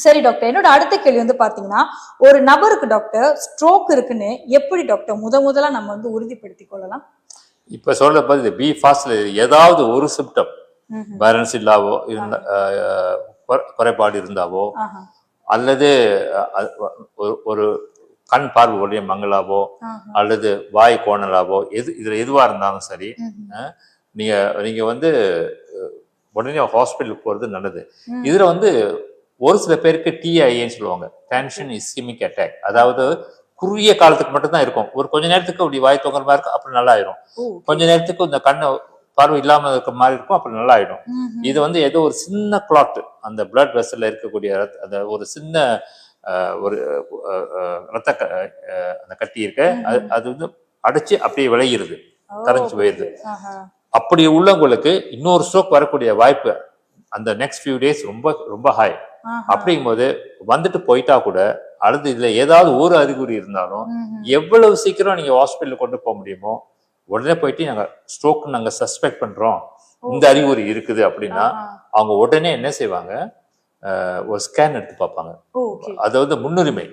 சரி டாக்டர், என்னோட அடுத்த கேள்வி வந்து பாத்தீங்கன்னா, ஒரு நபருக்கு டாக்டர் ஸ்ட்ரோக் இருக்குன்னு எப்படி டாக்டர் முதலா நம்ம வந்து உறுதிப்படுத்திக் கொள்ளலாம்? இப்ப சொல்ற போது பி ஃபாஸ்ட்ல ஏதாவது ஒரு சிம்டம் பேலன்ஸ் இல்லாவோ குறைபாடு இருந்தாவோ அல்லது ஒரு கண் பார்வை உடைய மங்களாவோ அல்லது வாய் கோணலாவோ இதுல எதுவா இருந்தாலும் சரி, நீங்க வந்து உடனே ஹாஸ்பிட்டலுக்கு போறது நல்லது. இதுல வந்து ஒரு சில பேருக்கு டிஐஏன்னு சொல்லுவாங்க, டென்ஷன் இஸ்கெமிக் அட்டாக். அதாவது குறுகிய காலத்துக்கு மட்டும்தான் இருக்கும். ஒரு கொஞ்ச நேரத்துக்கு அப்படி வாய் தொங்குற மாதிரி இருக்கும், அப்புறம் நல்லா ஆயிடும். கொஞ்ச நேரத்துக்கு இந்த கண்ணை பார்வை இல்லாம இருக்கிற மாதிரி இருக்கும், அப்புறம் நல்லா ஆயிடும். இது வந்து ஏதோ ஒரு சின்ன கிளாட், அந்த பிளட் வெசல்ல இருக்கக்கூடிய அந்த ஒரு சின்ன ஒரு ரத்த அந்த கட்டி இருக்க அது வந்து அடைச்சு அப்படியே விளைகிறது, கரைஞ்சு போயிருது. அப்படி உள்ளவங்களுக்கு இன்னொரு ஸ்ட்ரோக் வரக்கூடிய வாய்ப்பு அந்த நெக்ஸ்ட் ஃபியூ டேஸ் ரொம்ப ரொம்ப ஹை. அப்படிங்கும்போது வந்துட்டு போயிட்டா கூட அல்லது இதுல ஏதாவது ஒரு அறிகுறி இருந்தாலும் எவ்வளவு சீக்கிரம் நீங்க ஹாஸ்பிட்டல் கொண்டு போக முடியுமோ உடனே போயிட்டு நாங்க ஸ்ட்ரோக் நாங்க சஸ்பெக்ட் பண்றோம், இந்த அறிகுறி இருக்குது அப்படின்னா அவங்க உடனே என்ன செய்வாங்க, ஒரு ஸ்கேன் எடுத்து பார்ப்பாங்க. அது வந்து முன்னுரிமை.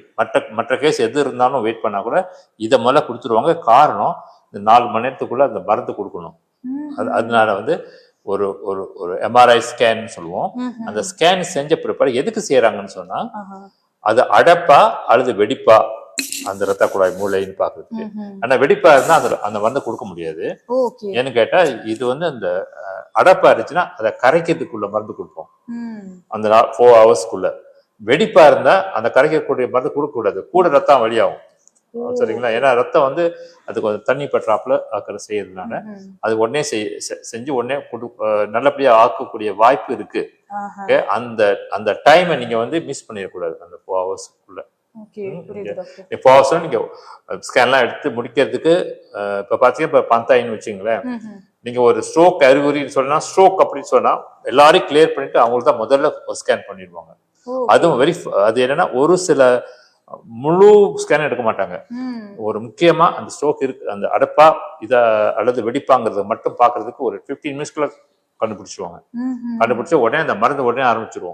மற்ற கேஸ் எது இருந்தாலும் வெயிட் பண்ணா கூட இதை முதல்ல கொடுத்துருவாங்க. காரணம், இந்த 4 மணி நேரத்துக்குள்ள அந்த மருந்து கொடுக்கணும். அதனால வந்து ஒரு ஒரு ஒரு எம்ஆர்ஐ ஸ்கேன் சொல்லுவோம். அந்த ஸ்கேன் செஞ்ச பிற்பாடு எதுக்கு செய்யறாங்கன்னு சொன்னா, அது அடப்பா அல்லது வெடிப்பா அந்த ரத்த குழாய் மூளைன்னு பாக்குறதுக்கு. ஆனா வெடிப்பா இருந்தா அந்த மருந்து கொடுக்க முடியாது. ஏன்னு கேட்டா இது வந்து அந்த அடப்பா இருந்துச்சுன்னா அதை கரைக்கிறதுக்குள்ள மருந்து கொடுப்போம் அந்த 4 ஹவர்ஸ்க்குள்ள. வெடிப்பா இருந்தா அந்த கரைக்கக்கூடிய மருந்து கொடுக்க கூடாது, கூட ரத்தம் வழியாகும். சரிங்களா? ஏன்னா ரத்தம் வந்து அது கொஞ்சம் தண்ணி பற்றாப்புல ஆக்கிற செய்யறதுனால அது உடனே செஞ்சு உடனே நல்லபடியா ஆக்கக்கூடிய வாய்ப்பு இருக்கு. அந்த டைமை நீங்க வந்து மிஸ் பண்ணிடக்கூடாது. அந்த 4 ஹவர்ஸ்க்குள்ள 4 ஹவர்ஸ் நீங்க ஸ்கேன்லாம் எடுத்து முடிக்கிறதுக்கு இப்ப பாத்தீங்கன்னா இப்ப பந்தாயின்னு வச்சுங்களேன், நீங்க ஒரு ஸ்ட்ரோக் அறிகுறின்னு சொன்னா, ஸ்ட்ரோக் அப்படின்னு சொன்னா எல்லாரையும் கிளியர் பண்ணிட்டு அவங்களுக்கு தான் முதல்ல ஸ்கேன் பண்ணிடுவாங்க. அதுவும் அது என்னன்னா ஒரு சில முழு ஸ்கேன் எடுக்க மாட்டாங்க. ஒரு முக்கியமா அந்த ஸ்ட்ரோக் இருக்கு, அந்த அடப்பா இத அல்லது வெடிப்பாங்கிறத மட்டும் பாக்குறதுக்கு ஒரு 15 மினிட்ஸ்க்குள்ள கண்டுபிடிச்சிருவாங்க. கண்டுபிடிச்சு உடனே அந்த மருந்து உடனே ஆரம்பிச்சிருவோம்.